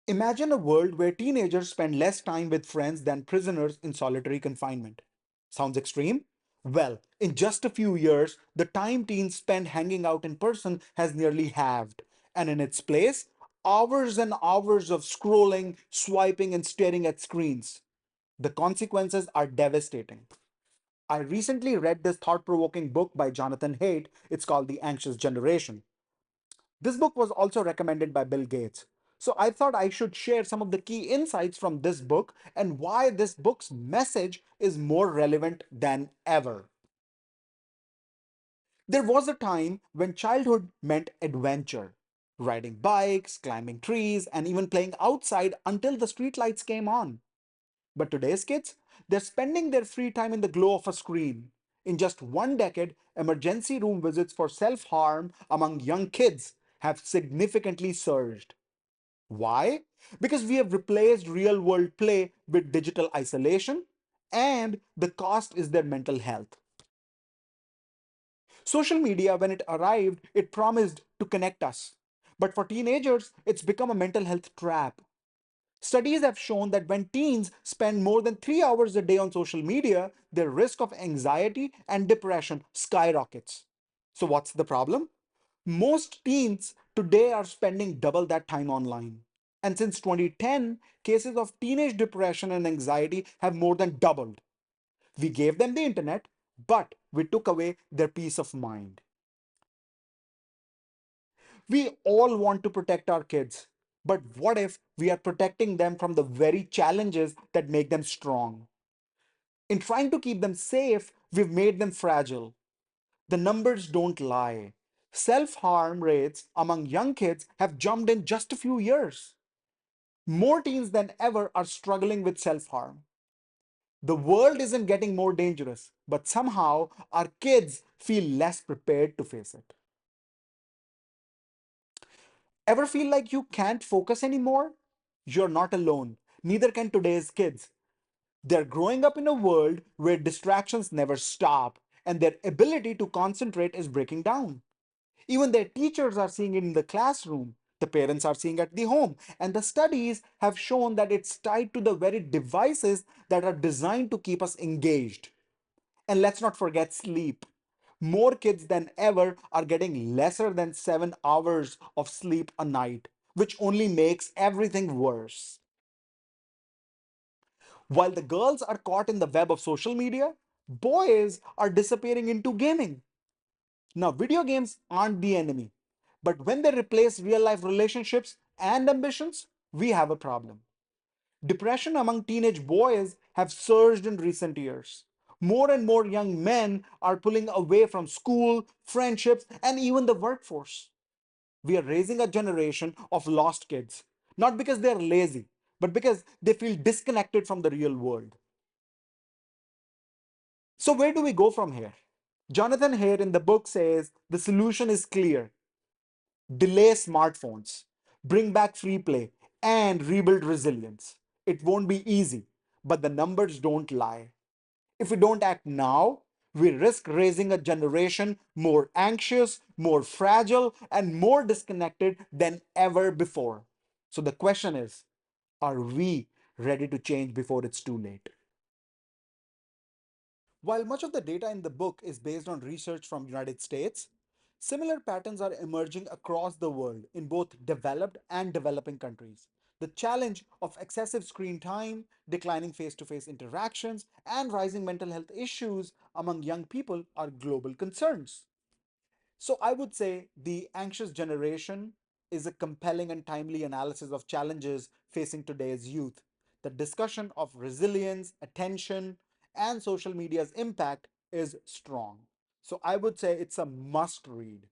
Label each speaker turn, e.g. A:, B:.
A: Imagine a world where teenagers spend less time with friends than prisoners in solitary confinement. Sounds extreme? Well, in just a few years, the time teens spend hanging out in person has nearly halved. And in its place, hours and hours of scrolling, swiping, and staring at screens. The consequences are devastating. I recently read this thought provoking book by Jonathan Haidt. It's called The Anxious Generation. This book was also recommended by Bill Gates. So I thought I should share some of the key insights from this book and why this book's message is more relevant than ever. There was a time when childhood meant adventure, riding bikes, climbing trees, and even playing outside until the streetlights came on. But today's kids, they're spending their free time in the glow of a screen. In just one decade, emergency room visits for self harm among young kids have significantly surged. Why? Because we have replaced real world play with digital isolation, and the cost is their mental health. Social media, when it arrived, it promised to connect us. But for teenagers, it's become a mental health trap. Studies have shown that when teens spend more than 3 hours a day on social media, their risk of anxiety and depression skyrockets. So, what's the problem? Most teens today are spending double that time online. And since 2010, cases of teenage depression and anxiety have more than doubled. We gave them the internet, but we took away their peace of mind. We all want to protect our kids, but what if we are protecting them from the very challenges that make them strong? In trying to keep them safe, we've made them fragile. The numbers don't lie. Self harm rates among young kids have jumped in just a few years. More teens than ever are struggling with self harm. The world isn't getting more dangerous, but somehow our kids feel less prepared to face it. Ever feel like you can't focus anymore? You're not alone. Neither can today's kids. They're growing up in a world where distractions never stop and their ability to concentrate is breaking down. Even their teachers are seeing it in the classroom. The parents are seeing it at the home. And the studies have shown that it's tied to the very devices that are designed to keep us engaged. And let's not forget sleep. More kids than ever are getting lesser than 7 hours of sleep a night, which only makes everything worse. While the girls are caught in the web of social media, boys are disappearing into gaming. Now, video games aren't the enemy, but when they replace real life relationships and ambitions, we have a problem. Depression among teenage boys have surged in recent years. More and more young men are pulling away from school, friendships, and even the workforce. We are raising a generation of lost kids, not because they're lazy, but because they feel disconnected from the real world. So, where do we go from here? Jonathan Haidt in the book says the solution is clear: delay smartphones, bring back free play, and rebuild resilience. It won't be easy, but the numbers don't lie. If we don't act now, we risk raising a generation more anxious, more fragile, and more disconnected than ever before. So the question is, are we ready to change before it's too late? While much of the data in the book is based on research from the United States, similar patterns are emerging across the world in both developed and developing countries. The challenge of excessive screen time, declining face to face interactions, and rising mental health issues among young people are global concerns. So I would say The Anxious Generation is a compelling and timely analysis of challenges facing today's youth. The discussion of resilience, attention, and social media's impact is strong. So I would say it's a must read.